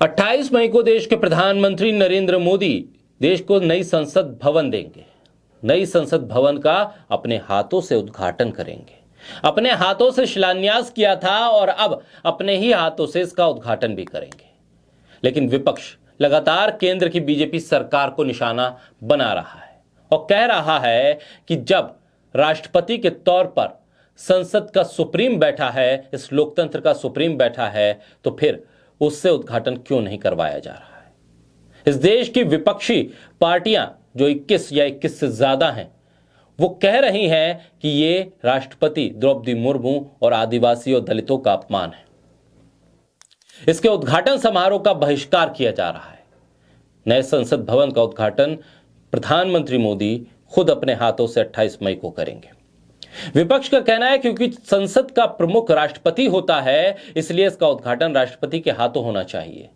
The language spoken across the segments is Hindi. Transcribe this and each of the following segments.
28 मई को देश के प्रधानमंत्री नरेंद्र मोदी देश को नई संसद भवन देंगे। नई संसद भवन का अपने हाथों से उद्घाटन करेंगे। अपने हाथों से शिलान्यास किया था और अब अपने ही हाथों से इसका उद्घाटन भी करेंगे। लेकिन विपक्ष लगातार केंद्र की बीजेपी सरकार को निशाना बना रहा है और कह रहा है कि जब राष्ट्रपति के तौर पर संसद का सुप्रीम बैठा है, इस लोकतंत्र का सुप्रीम बैठा है, तो फिर उससे उद्घाटन क्यों नहीं करवाया जा रहा है। इस देश की विपक्षी पार्टियां जो 21 या 21 से ज्यादा हैं, वो कह रही हैं कि ये राष्ट्रपति द्रौपदी मुर्मू और आदिवासी और दलितों का अपमान है। इसके उद्घाटन समारोह का बहिष्कार किया जा रहा है। नए संसद भवन का उद्घाटन प्रधानमंत्री मोदी खुद अपने हाथों से 28 मई को करेंगे। विपक्ष का कहना है क्योंकि संसद का प्रमुख राष्ट्रपति होता है, इसलिए इसका उद्घाटन राष्ट्रपति के हाथों होना चाहिए।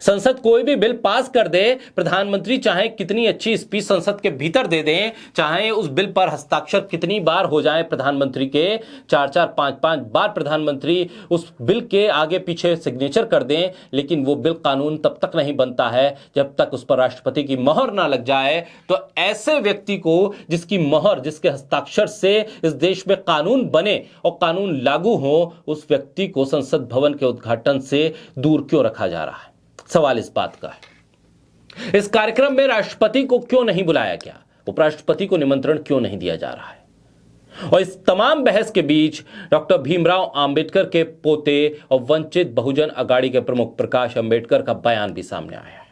संसद कोई भी बिल पास कर दे, प्रधानमंत्री चाहे कितनी अच्छी स्पीच संसद के भीतर दे दें, चाहे उस बिल पर हस्ताक्षर कितनी बार हो जाए प्रधानमंत्री के, 4-4, 5-5 बार प्रधानमंत्री उस बिल के आगे पीछे सिग्नेचर कर दें, लेकिन वो बिल कानून तब तक नहीं बनता है जब तक उस पर राष्ट्रपति की मोहर ना लग जाए। तो ऐसे व्यक्ति को जिसकी मोहर, जिसके हस्ताक्षर से इस देश में कानून बने और कानून लागू हो, उस व्यक्ति को संसद भवन के उद्घाटन से दूर क्यों रखा जा रहा है? सवाल इस बात का है। इस कार्यक्रम में राष्ट्रपति को क्यों नहीं बुलाया गया? उपराष्ट्रपति को निमंत्रण क्यों नहीं दिया जा रहा है? और इस तमाम बहस के बीच डॉक्टर भीमराव अंबेडकर के पोते और वंचित बहुजन अघाड़ी के प्रमुख प्रकाश अंबेडकर का बयान भी सामने आया है।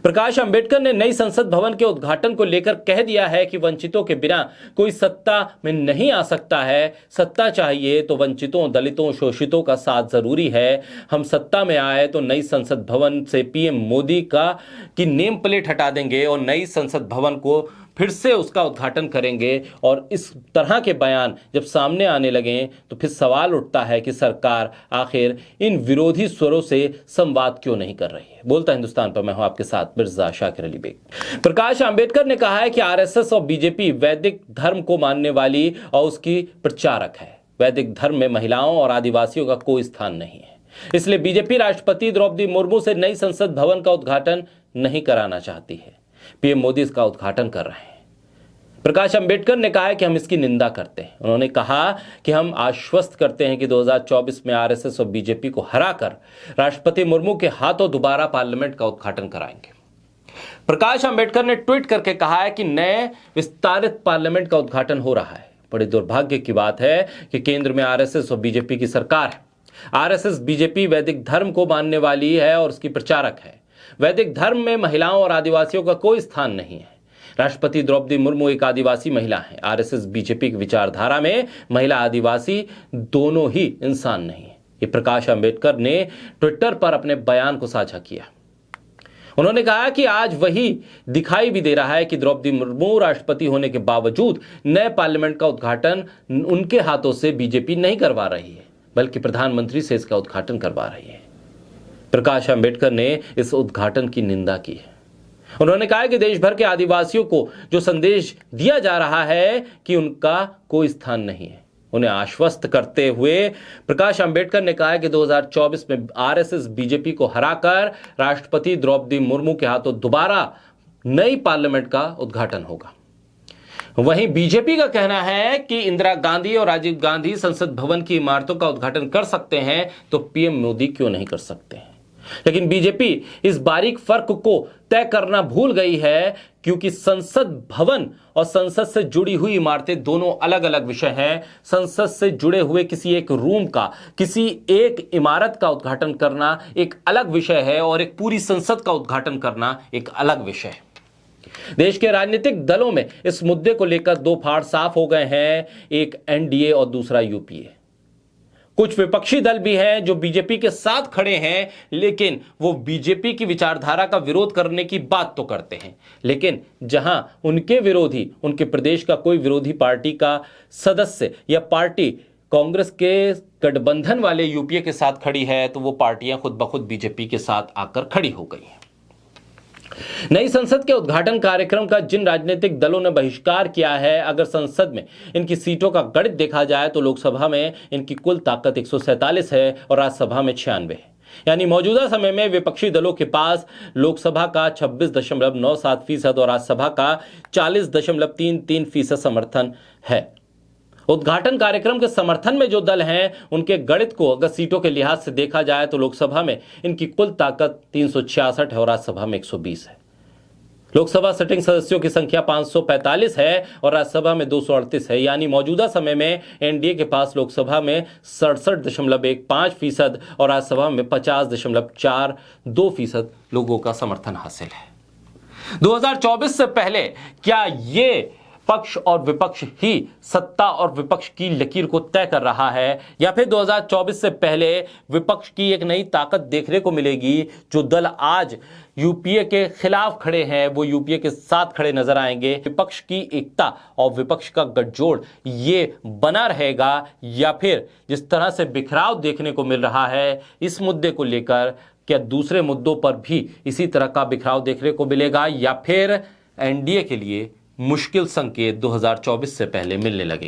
प्रकाश अंबेडकर ने नई संसद भवन के उद्घाटन को लेकर कह दिया है कि वंचितों के बिना कोई सत्ता में नहीं आ सकता है। सत्ता चाहिए तो वंचितों, दलितों, शोषितों का साथ जरूरी है। हम सत्ता में आए तो नई संसद भवन से पीएम मोदी की नेम प्लेट हटा देंगे और नई संसद भवन को फिर से उसका उद्घाटन करेंगे। और इस तरह के बयान जब सामने आने लगे तो फिर सवाल उठता है कि सरकार आखिर इन विरोधी स्वरों से संवाद क्यों नहीं कर रही है। बोलता हिंदुस्तान पर मैं हूं आपके साथ मिर्जा शाकिर अली बेग। प्रकाश अंबेडकर ने कहा है कि आरएसएस और बीजेपी वैदिक धर्म को मानने वाली और उसकी प्रचारक है। वैदिक धर्म में महिलाओं और आदिवासियों का कोई स्थान नहीं है, इसलिए बीजेपी राष्ट्रपति द्रौपदी मुर्मू से नई संसद भवन का उद्घाटन नहीं कराना चाहती है। पीएम मोदी इसका उद्घाटन कर रहे हैं। प्रकाश अंबेडकर ने कहा है कि हम इसकी निंदा करते हैं। उन्होंने कहा कि हम आश्वस्त करते हैं कि 2024 में आरएसएस और बीजेपी को हराकर राष्ट्रपति मुर्मू के हाथों दोबारा पार्लियामेंट का उद्घाटन कराएंगे। प्रकाश अंबेडकर ने ट्वीट करके कहा है कि नए विस्तारित पार्लियामेंट का उद्घाटन हो रहा है। बड़े दुर्भाग्य की बात है कि केंद्र में आरएसएस और बीजेपी की सरकार है। आरएसएस बीजेपी वैदिक धर्म को मानने वाली है और उसकी प्रचारक है। वैदिक धर्म में महिलाओं और आदिवासियों का कोई स्थान नहीं है। राष्ट्रपति द्रौपदी मुर्मू एक आदिवासी महिला है। आरएसएस बीजेपी की विचारधारा में महिला आदिवासी दोनों ही इंसान नहीं है। ये प्रकाश अंबेडकर ने ट्विटर पर अपने बयान को साझा किया। उन्होंने कहा कि आज वही दिखाई भी दे रहा है कि द्रौपदी मुर्मू राष्ट्रपति होने के बावजूद नए पार्लियामेंट का उद्घाटन उनके हाथों से बीजेपी नहीं करवा रही है, बल्कि प्रधानमंत्री से इसका उद्घाटन करवा रही है। प्रकाश अंबेडकर ने इस उद्घाटन की निंदा की है। उन्होंने कहा कि देश भर के आदिवासियों को जो संदेश दिया जा रहा है कि उनका कोई स्थान नहीं है, उन्हें आश्वस्त करते हुए प्रकाश अंबेडकर ने कहा है कि 2024 में आरएसएस बीजेपी को हराकर राष्ट्रपति द्रौपदी मुर्मू के हाथों दोबारा नई पार्लियामेंट का उद्घाटन होगा। वहीं बीजेपी का कहना है कि इंदिरा गांधी और राजीव गांधी संसद भवन की इमारतों का उद्घाटन कर सकते हैं, तो पीएम मोदी क्यों नहीं कर सकते हैं? लेकिन बीजेपी इस बारीक फर्क को तय करना भूल गई है, क्योंकि संसद भवन और संसद से जुड़ी हुई इमारतें दोनों अलग अलग विषय हैं। संसद से जुड़े हुए किसी एक रूम का, किसी एक इमारत का उद्घाटन करना एक अलग विषय है और एक पूरी संसद का उद्घाटन करना एक अलग विषय है। देश के राजनीतिक दलों में इस मुद्दे को लेकर दो फाड़ साफ हो गए हैं, एक एनडीए और दूसरा यूपीए। कुछ विपक्षी दल भी हैं जो बीजेपी के साथ खड़े हैं, लेकिन वो बीजेपी की विचारधारा का विरोध करने की बात तो करते हैं, लेकिन जहां उनके विरोधी, उनके प्रदेश का कोई विरोधी पार्टी का सदस्य या पार्टी कांग्रेस के गठबंधन वाले यूपीए के साथ खड़ी है, तो वो पार्टियां खुद ब खुद बीजेपी के साथ आकर खड़ी हो गई हैं। नई संसद के उद्घाटन कार्यक्रम का जिन राजनीतिक दलों ने बहिष्कार किया है, अगर संसद में इनकी सीटों का गणित देखा जाए तो लोकसभा में इनकी कुल ताकत 147 है और राज्यसभा में 96 है। यानी मौजूदा समय में विपक्षी दलों के पास लोकसभा का 26.97% और राज्यसभा का 40.33% समर्थन है। उद्घाटन कार्यक्रम के समर्थन में जो दल हैं, उनके गणित को अगर सीटों के लिहाज से देखा जाए तो लोकसभा में इनकी कुल ताकत 366 है और राज्यसभा में 120 है। लोकसभा सिटिंग सदस्यों की संख्या 545 है और राज्यसभा में 238 है। यानी मौजूदा समय में एनडीए के पास लोकसभा में 67.15% और राज्यसभा में 50.42% लोगों का समर्थन हासिल है। 2024 से पहले क्या ये पक्ष और विपक्ष ही सत्ता और विपक्ष की लकीर को तय कर रहा है, या फिर 2024 से पहले विपक्ष की एक नई ताकत देखने को मिलेगी? जो दल आज यूपीए के खिलाफ खड़े हैं वो यूपीए के साथ खड़े नजर आएंगे। विपक्ष की एकता और विपक्ष का गठजोड़ ये बना रहेगा, या फिर जिस तरह से बिखराव देखने को मिल रहा है इस मुद्दे को लेकर, क्या दूसरे मुद्दों पर भी इसी तरह का बिखराव देखने को मिलेगा, या फिर एनडीए के लिए मुश्किल संकेत 2024 से पहले मिलने लगे?